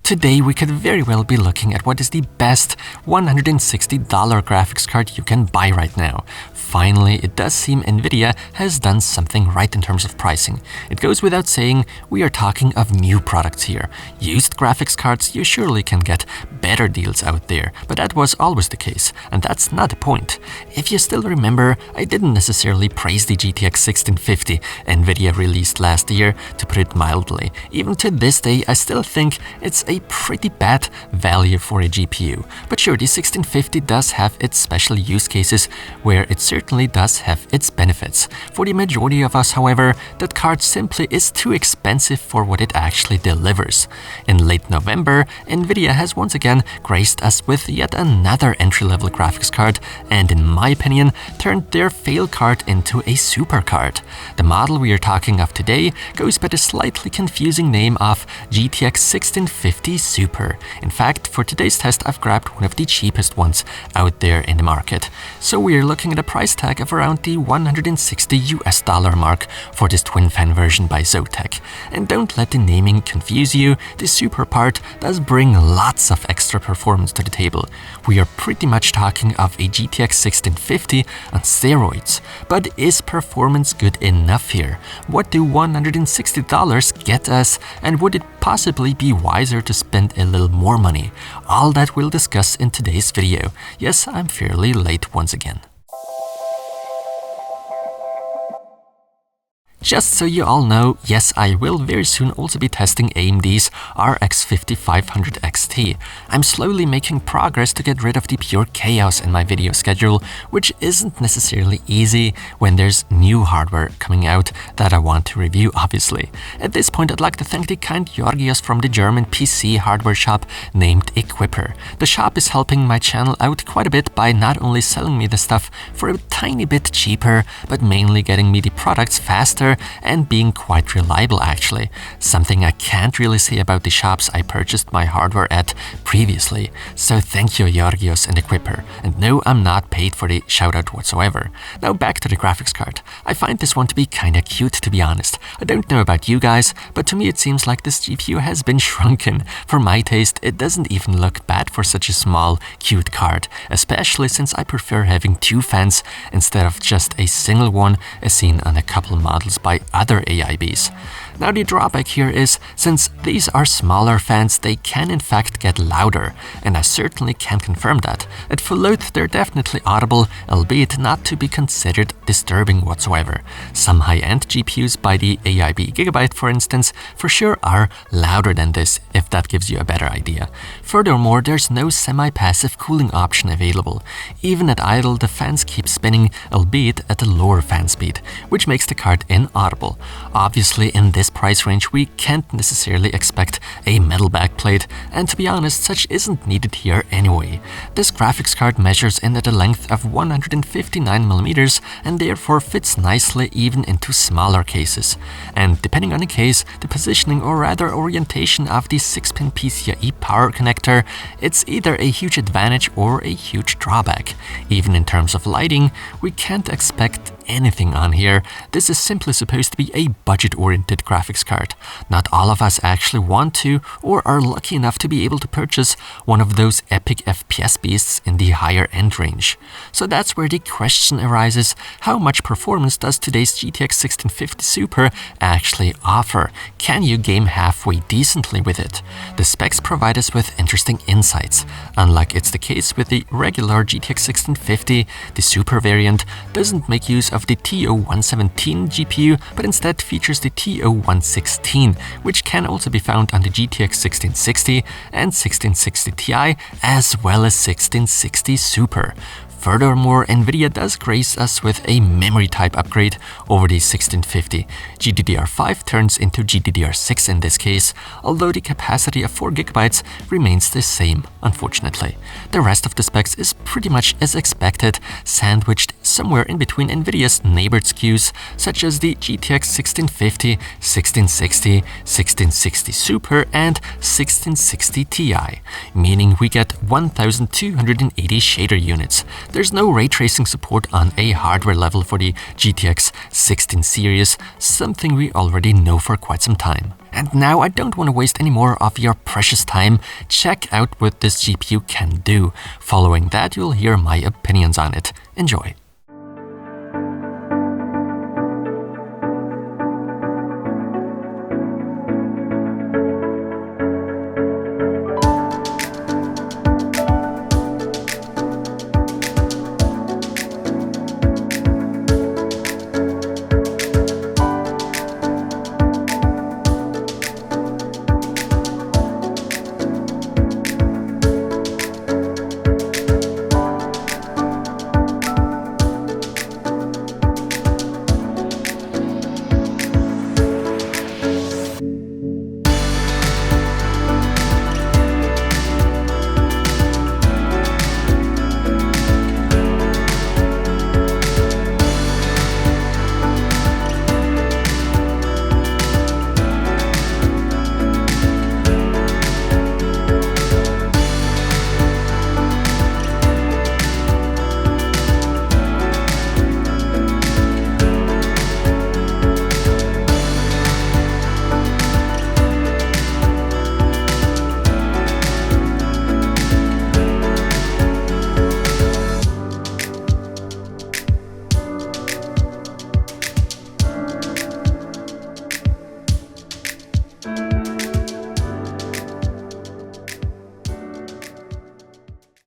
Today we could very well be looking at what is the best $160 graphics card you can buy right now. Finally, it does seem Nvidia has done something right in terms of pricing. It goes without saying, we are talking of new products here. Used graphics cards, you surely can get better deals out there, but that was always the case, and that's not the point. If you still remember, I didn't necessarily praise the GTX 1650 Nvidia released last year, to put it mildly. Even to this day, I still think it's a pretty bad value for a GPU. But sure, the 1650 does have its special use cases where it certainly does have its benefits. For the majority of us, however, that card simply is too expensive for what it actually delivers. In late November, Nvidia has once again graced us with yet another entry-level graphics card and, in my opinion, turned their fail card into a super card. The model we are talking of today goes by the slightly confusing name of GTX 1650 Super. In fact, for today's test, I've grabbed one of the cheapest ones out there in the market. So we are looking at a price tag of around the $160 mark for this twin fan version by ZOTAC. And don't let the naming confuse you, the Super part does bring lots of extra performance to the table. We are pretty much talking of a GTX 1650 on steroids. But is performance good enough here? What do $160 get us, and would it possibly be wiser to spend a little more money? All that we'll discuss in today's video. Yes, I'm fairly late once again. Just so you all know, yes, I will very soon also be testing AMD's RX 5500 XT. I'm slowly making progress to get rid of the pure chaos in my video schedule, which isn't necessarily easy when there's new hardware coming out that I want to review, obviously. At this point, I'd like to thank the kind Georgios from the German PC hardware shop named Equipper. The shop is helping my channel out quite a bit by not only selling me the stuff for a tiny bit cheaper, but mainly getting me the products faster and being quite reliable actually. Something I can't really say about the shops I purchased my hardware at previously. So thank you, Georgios and Equipper. And no, I'm not paid for the shoutout whatsoever. Now back to the graphics card. I find this one to be kinda cute, to be honest. I don't know about you guys, but to me it seems like this GPU has been shrunken. For my taste, it doesn't even look bad for such a small, cute card, especially since I prefer having two fans instead of just a single one as seen on a couple models by other AIBs. Now the drawback here is, since these are smaller fans, they can in fact get louder, and I certainly can confirm that. At full load they're definitely audible, albeit not to be considered disturbing whatsoever. Some high-end GPUs by the AIB Gigabyte, for instance, for sure are louder than this, if that gives you a better idea. Furthermore, there's no semi-passive cooling option available. Even at idle, the fans keep spinning, albeit at a lower fan speed, which makes the card inaudible. Obviously, in this price range, we can't necessarily expect a metal backplate, and to be honest, such isn't needed here anyway. This graphics card measures in at a length of 159mm and therefore fits nicely even into smaller cases. And depending on the case, the positioning or rather orientation of the 6-pin PCIe power connector, it's either a huge advantage or a huge drawback. Even in terms of lighting, we can't expect anything on here. This is simply supposed to be a budget-oriented graphics card. Not all of us actually want to or are lucky enough to be able to purchase one of those epic FPS beasts in the higher end range. So that's where the question arises, how much performance does today's GTX 1650 Super actually offer? Can you game halfway decently with it? The specs provide us with interesting insights. Unlike it's the case with the regular GTX 1650, the Super variant doesn't make use of the TO117 GPU, but instead features the TO116, which can also be found on the GTX 1660 and 1660 Ti, as well as 1660 Super. Furthermore, Nvidia does grace us with a memory type upgrade over the 1650. GDDR5 turns into GDDR6 in this case, although the capacity of 4GB remains the same, unfortunately. The rest of the specs is pretty much as expected, sandwiched somewhere in between NVIDIA's neighbored SKUs such as the GTX 1650, 1660, 1660 Super and 1660 Ti, meaning we get 1280 shader units. There's no ray tracing support on a hardware level for the GTX 16 series, something we already know for quite some time. And now I don't want to waste any more of your precious time. Check out what this GPU can do. Following that, you'll hear my opinions on it. Enjoy.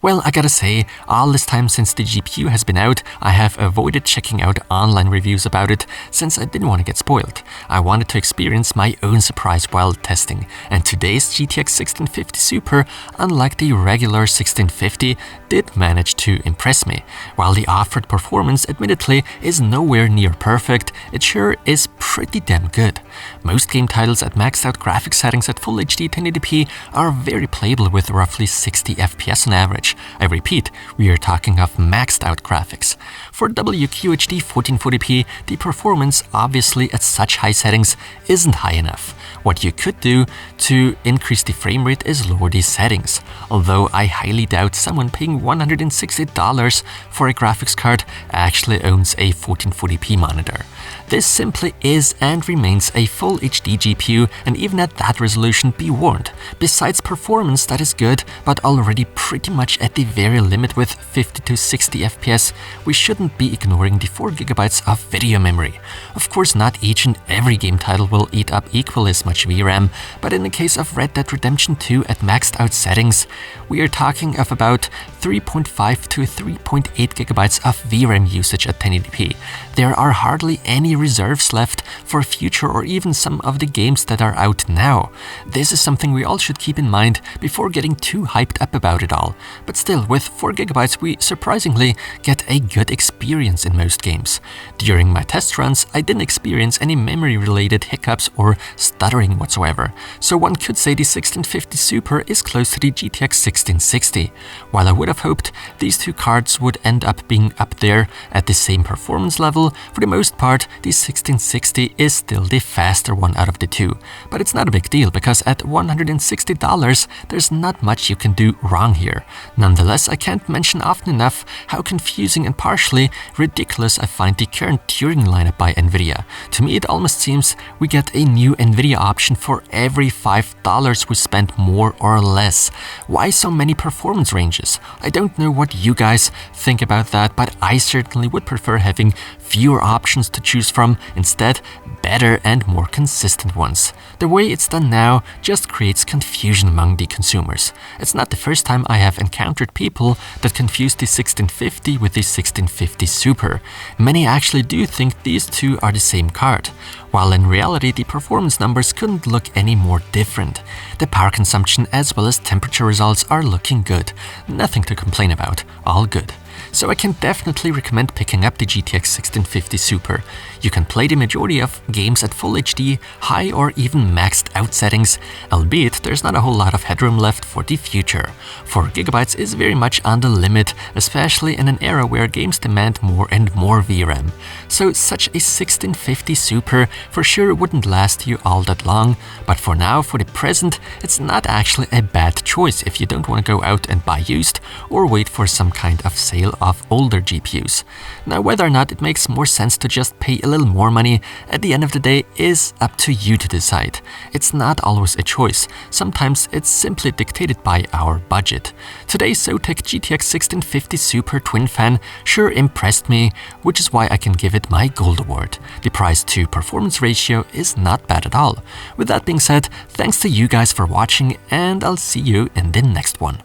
Well, I gotta say, all this time since the GPU has been out, I have avoided checking out online reviews about it since I didn't want to get spoiled. I wanted to experience my own surprise while testing, and today's GTX 1650 Super, unlike the regular 1650, did manage to impress me. While the offered performance admittedly is nowhere near perfect, it sure is pretty damn good. Most game titles at maxed out graphics settings at Full HD 1080p are very playable with roughly 60 FPS on average. I repeat, we are talking of maxed out graphics. For WQHD 1440p, the performance obviously at such high settings isn't high enough. What you could do to increase the frame rate is lower these settings, although I highly doubt someone paying $160 for a graphics card actually owns a 1440p monitor. This simply is and remains a full HD GPU, and even at that resolution, be warned, besides performance that is good but already pretty much at the very limit with 50 to 60 FPS, we shouldn't be ignoring the 4GB of video memory. Of course, not each and every game title will eat up equally as much VRAM, but in the case of Red Dead Redemption 2 at maxed out settings, we are talking of about 3.5 to 3.8 GB of VRAM usage at 1080p. There are hardly any reserves left for future or even some of the games that are out now. This is something we all should keep in mind before getting too hyped up about it all. But still, with 4GB we surprisingly get a good experience in most games. During my test runs, I didn't experience any memory-related hiccups or stuttering whatsoever, so one could say the 1650 Super is close to the GTX 1660. While I would have hoped these two cards would end up being up there at the same performance level, for the most part the 1660 is still the faster one out of the two. But it's not a big deal because at $160 there's not much you can do wrong here. Nonetheless, I can't mention often enough how confusing and partially ridiculous I find the current Turing lineup by NVIDIA. To me, it almost seems we get a new NVIDIA option for every $5 we spend more or less. Why so many performance ranges? I don't know what you guys think about that, but I certainly would prefer having fewer options to choose from, instead better and more consistent ones. The way it's done now just creates confusion among the consumers. It's not the first time I have encountered people that confuse the 1650 with the 1650 Super. Many actually do think these two are the same card, while in reality the performance numbers couldn't look any more different. The power consumption as well as temperature results are looking good. Nothing to complain about, all good. so I can definitely recommend picking up the GTX 1650 Super. You can play the majority of games at Full HD, high or even maxed out settings, albeit there's not a whole lot of headroom left for the future. 4GB is very much on the limit, especially in an era where games demand more and more VRAM. So such a 1650 Super for sure wouldn't last you all that long, but for now, for the present, it's not actually a bad choice if you don't want to go out and buy used or wait for some kind of sale of older GPUs. Now, whether or not it makes more sense to just pay a little more money at the end of the day is up to you to decide. It's not always a choice, sometimes it's simply dictated by our budget. Today's ZOTAC GTX 1650 Super Twin Fan sure impressed me, which is why I can give it my Gold Award. The price to performance ratio is not bad at all. With that being said, thanks to you guys for watching, and I'll see you in the next one.